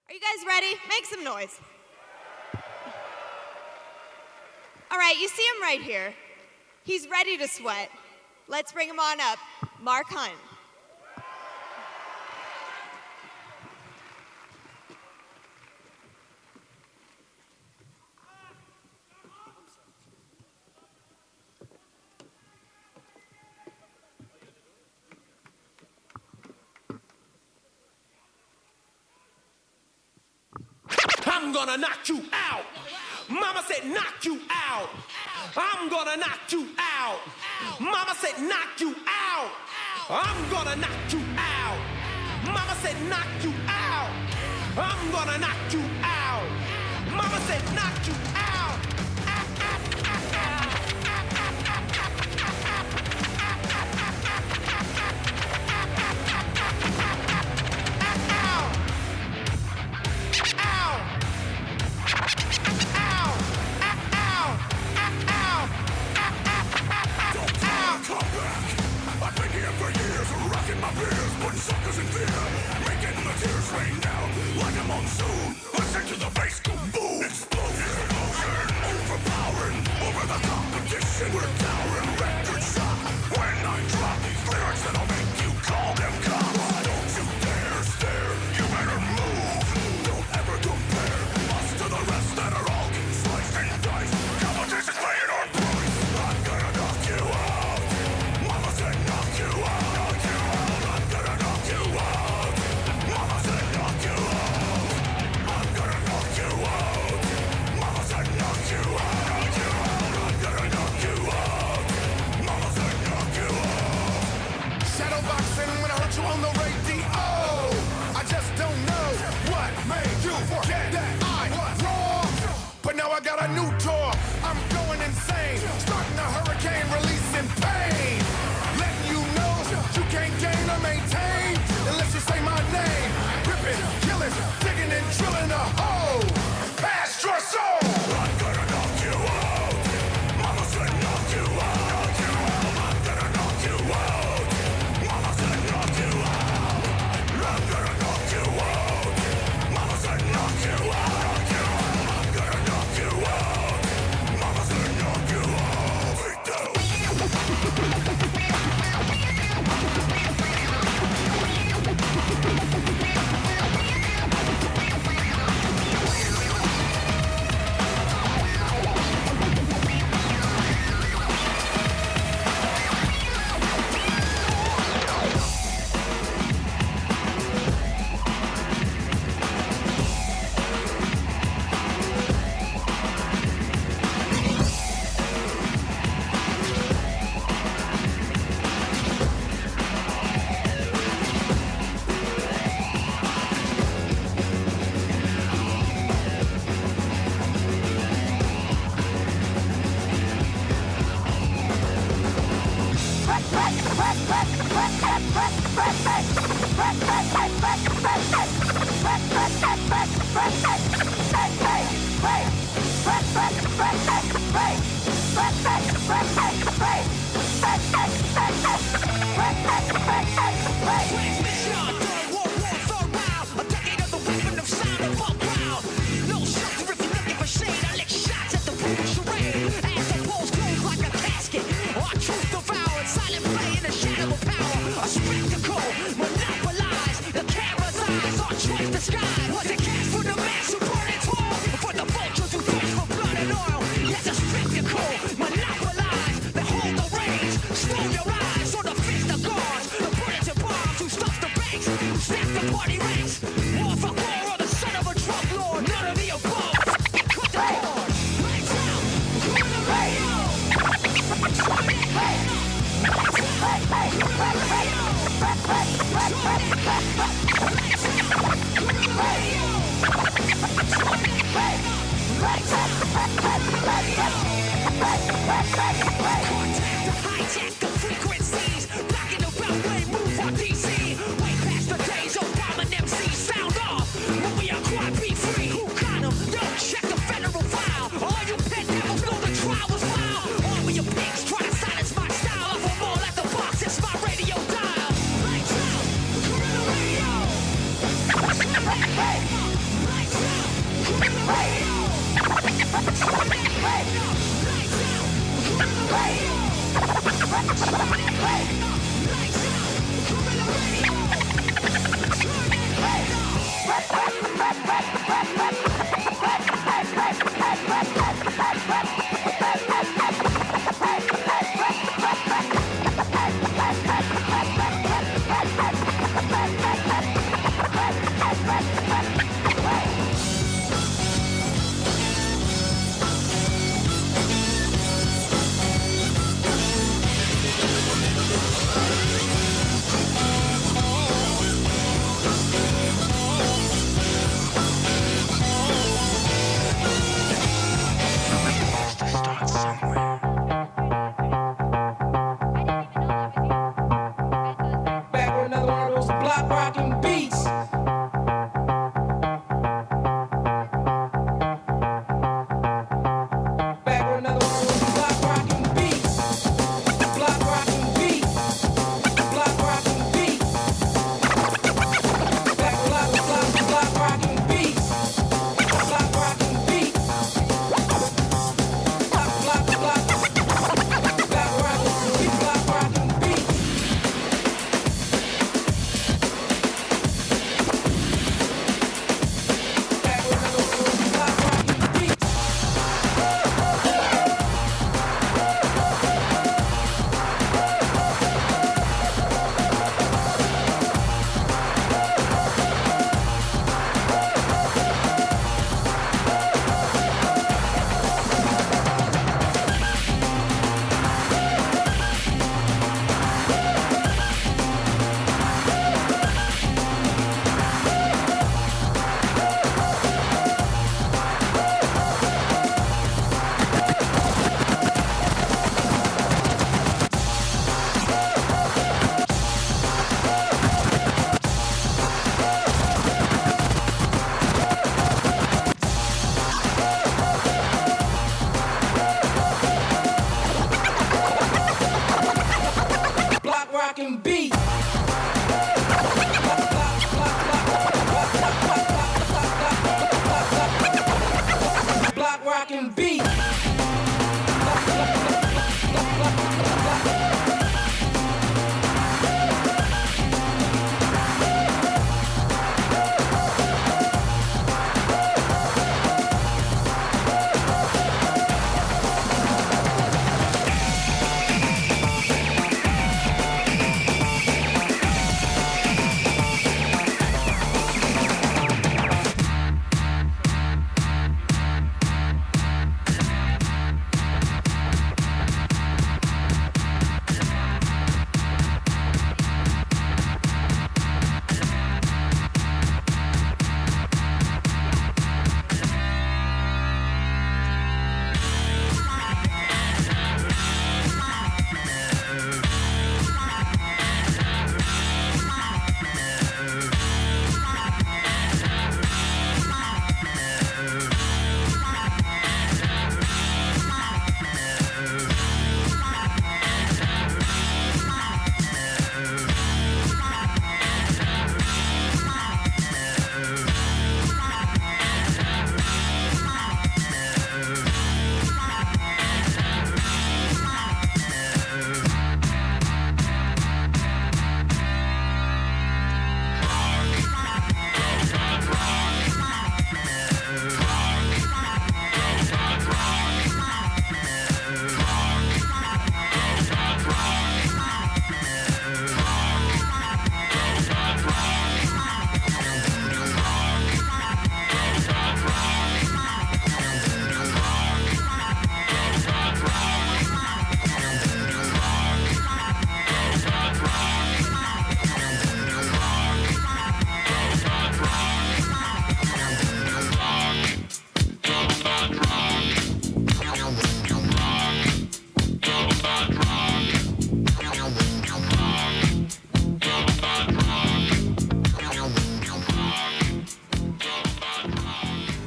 Are you guys ready? Make some noise. All right, you see him right here. He's ready to sweat. Let's bring him on up. Mark Hunt. I'm gonna knock you out. Mama said knock you out. I'm gonna knock you out. Mama said knock you out. I'm gonna knock you out. Mama said knock you out. I'm gonna knock you out. Mama said knock you out. Suckers in fear, making the tears rain down like a monsoon. Listen to the bass go boom. Explosion, overpowering, over the competition. We're towering, record shock. When I drop these lyrics, then I'll make you call them cops. Why don't you dare stare? You better move. Don't ever compare us to the rest that are all sliced and diced. Competition's playing our price. I'm gonna knock you out. Mama said knock you out. On the radio, I just don't know what made you forget that I was wrong. But now I got a new tour, I'm going insane, starting a hurricane, releasing pain, letting you know you can't gain or maintain unless you say my name. Ripping, killing, digging and drilling a hole past your soul. I'm gonna knock you out. Mama said knock you out. I'm gonna knock you out. Mama said knock you out. I'm gonna knock you out. Mama said knock you out. I'm gonna knock you out. Mama said knock you out. Break down. Back with another one of those block rocking beats. Back with another one of those block rocking beats. Block rocking beats. Block rocking beats. Back with block rocking beats. Block rocking beats. Block rocking beats. Block rocking beats. Block rocking beats.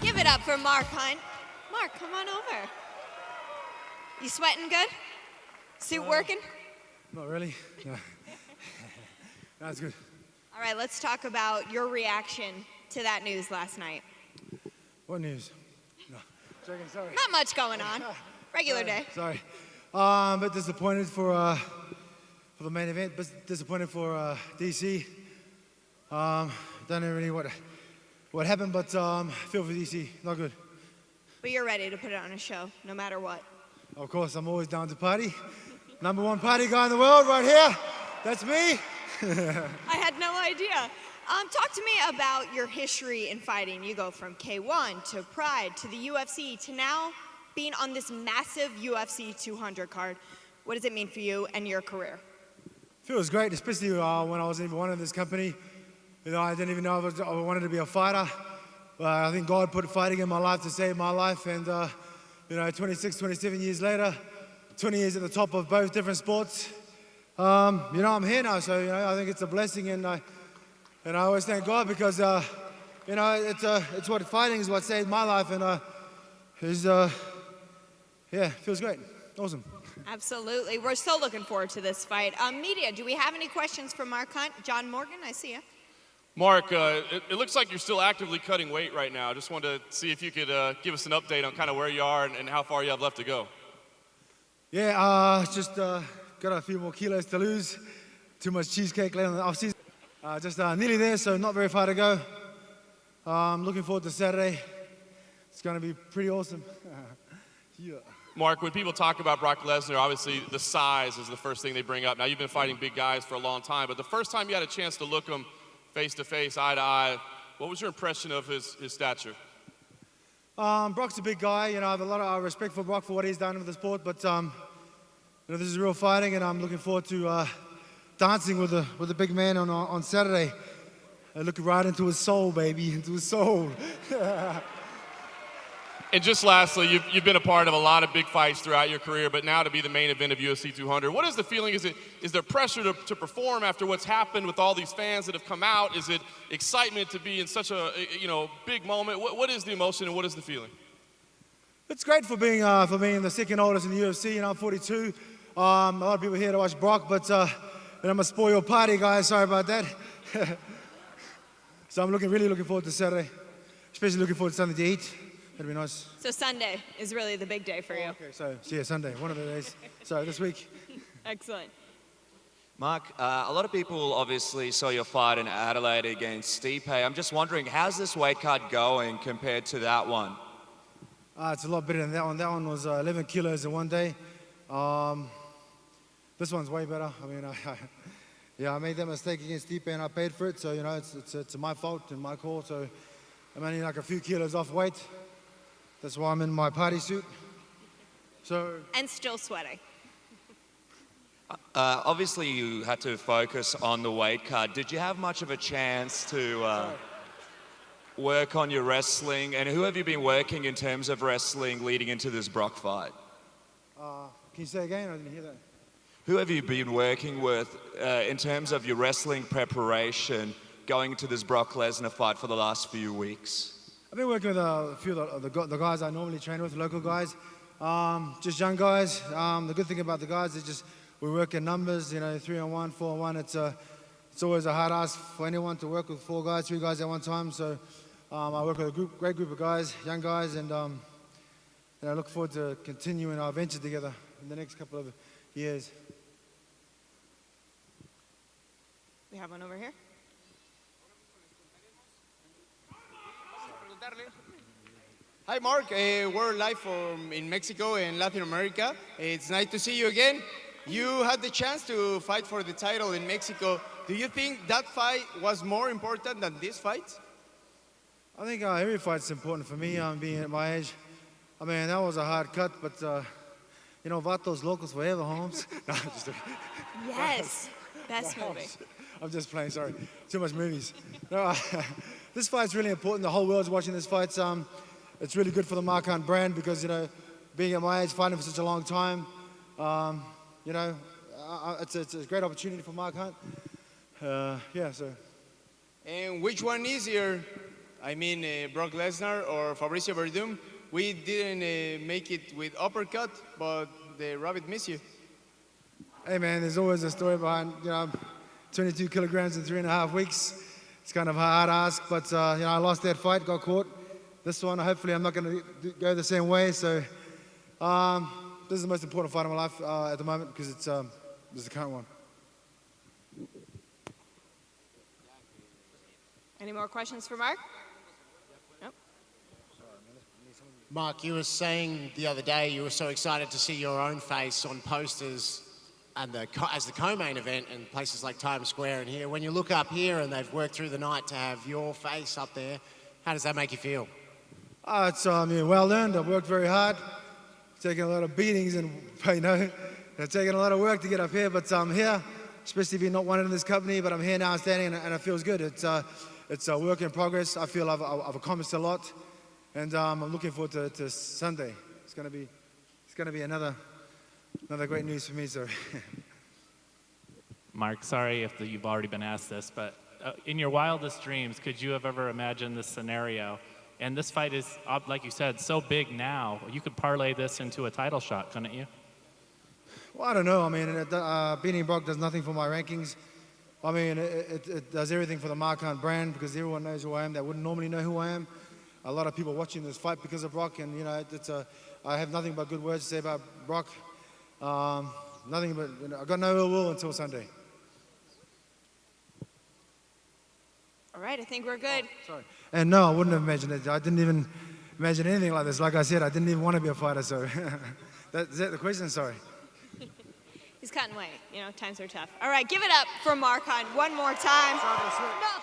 Give it up for Mark Hunt. Mark, come on over. You sweating good? Suit working? Not really. No. That's good. All right, let's talk about your reaction to that news last night. What news? No, joking, sorry. Not much going on. Regular day. Sorry. A bit disappointed for the main event, but disappointed for DC. Don't know really what happened, but feel for DC, not good. But you're ready to put it on a show, no matter what. Of course, I'm always down to party. Number one party guy in the world right here. That's me. I had no idea. Talk to me about your history in fighting. You go from K1 to Pride to the UFC to now being on this massive UFC 200 card. What does it mean for you and your career? Feels great, especially when I wasn't even one in this company. You know, I didn't even know I wanted to be a fighter. I think God put fighting in my life to save my life, and you know, 26, 27 years later, 20 years at the top of both different sports. You know, I'm here now, so you know, I think it's a blessing, and I always thank God because you know, it's what fighting is what saved my life, and yeah, feels great, awesome. Absolutely. We're so looking forward to this fight. Media, do we have any questions for Mark Hunt? John Morgan, I see you. Mark, it looks like you're still actively cutting weight right now. Just wanted to see if you could give us an update on kind of where you are and how far you have left to go. Yeah, just got a few more kilos to lose. Too much cheesecake later in the off-season. Just nearly there, so not very far to go. Looking forward to Saturday. It's going to be pretty awesome. Yeah. Mark, when people talk about Brock Lesnar, obviously the size is the first thing they bring up. Now, you've been fighting big guys for a long time, but the first time you had a chance to look him face to face, eye to eye, what was your impression of his stature? Brock's a big guy. You know, I have a lot of respect for Brock for what he's done with the sport, but you know, this is real fighting, and I'm looking forward to dancing with the big man on Saturday. Looking right into his soul, baby, into his soul. And just lastly, you've been a part of a lot of big fights throughout your career, but now to be the main event of UFC 200, what is the feeling? Is there pressure to perform after what's happened with all these fans that have come out? Is it excitement to be in such a big moment? What is the emotion and what is the feeling? It's great for being the second oldest in the UFC. You know, I'm 42. A lot of people here to watch Brock, but I'm gonna spoil your party, guys. Sorry about that. So I'm really looking forward to Saturday, especially looking forward to something to eat. That'd be nice. So Sunday is really the big day for you. Okay, so yeah, Sunday, one of the days. So this week. Excellent. Mark, a lot of people obviously saw your fight in Adelaide against Stipe. I'm just wondering, how's this weight cut going compared to that one? It's a lot better than that one. That one was 11 kilos in one day. This one's way better. I mean, I made that mistake against Stipe and I paid for it. So, you know, it's my fault and my call. So I'm only like a few kilos off weight. That's why I'm in my party suit. So. And still sweating. Obviously, you had to focus on the weight cut. Did you have much of a chance to work on your wrestling? And who have you been working in terms of wrestling leading into this Brock fight? Can you say again? I didn't hear that. Who have you been working with in terms of your wrestling preparation going into this Brock Lesnar fight for the last few weeks? I've been working with a few of the guys I normally train with, local guys, just young guys. The good thing about the guys is just we work in numbers, you know, 3-on-1, 4-on-1. It's always a hard ask for anyone to work with 4 guys, 3 guys at one time. So I work with a great group of guys, young guys, and I look forward to continuing our venture together in the next couple of years. We have one over here. Hi, Mark. We're live in Mexico and Latin America. It's nice to see you again. You had the chance to fight for the title in Mexico. Do you think that fight was more important than this fight? I think every fight's important for me, being at my age. I mean, that was a hard cut, but, you know, Vatos Locos forever, Holmes. No, I'm just Yes. Best movie. I'm just playing, sorry. Too much movies. No, this fight's really important. The whole world's watching this fight. It's really good for the Mark Hunt brand because, you know, being at my age, fighting for such a long time, you know, it's a great opportunity for Mark Hunt. Yeah, so. And which one easier? I mean, Brock Lesnar or Fabricio Verdum? We didn't make it with uppercut, but the rabbit missed you. Hey, man, there's always a story behind, you know, 22 kilograms in 3.5 weeks. It's kind of a hard ask, but, you know, I lost that fight, got caught. this one, hopefully I'm not going to go the same way. So this is the most important fight of my life at the moment because this is the current one. Any more questions for Mark? Nope. Mark, you were saying the other day you were so excited to see your own face on posters and as the co-main event in places like Times Square and here. When you look up here and they've worked through the night to have your face up there, how does that make you feel? It's well earned. I've worked very hard, taken a lot of beatings and taken a lot of work to get up here. But I'm here, especially being not wanted in this company. But I'm here now, standing, and it feels good. It's a work in progress. I feel I've accomplished a lot, and I'm looking forward to Sunday. It's going to be another great news for me. So, Mark, sorry if you've already been asked this, but in your wildest dreams, could you have ever imagined this scenario? And this fight is, like you said, so big now. You could parlay this into a title shot, couldn't you? well, I don't know. I mean, beating Brock does nothing for my rankings. I mean, it does everything for the Mark Hunt brand because everyone knows who I am that wouldn't normally know who I am. A lot of people watching this fight because of Brock, and I have nothing but good words to say about Brock. Nothing but I got no ill will until Sunday. All right, I think we're good. Sorry. And no, I wouldn't have imagined it. I didn't even imagine anything like this. Like I said, I didn't even want to be a fighter. So is that the question? Sorry. He's cutting weight. Times are tough. All right, give it up for Mark Hunt one more time. No.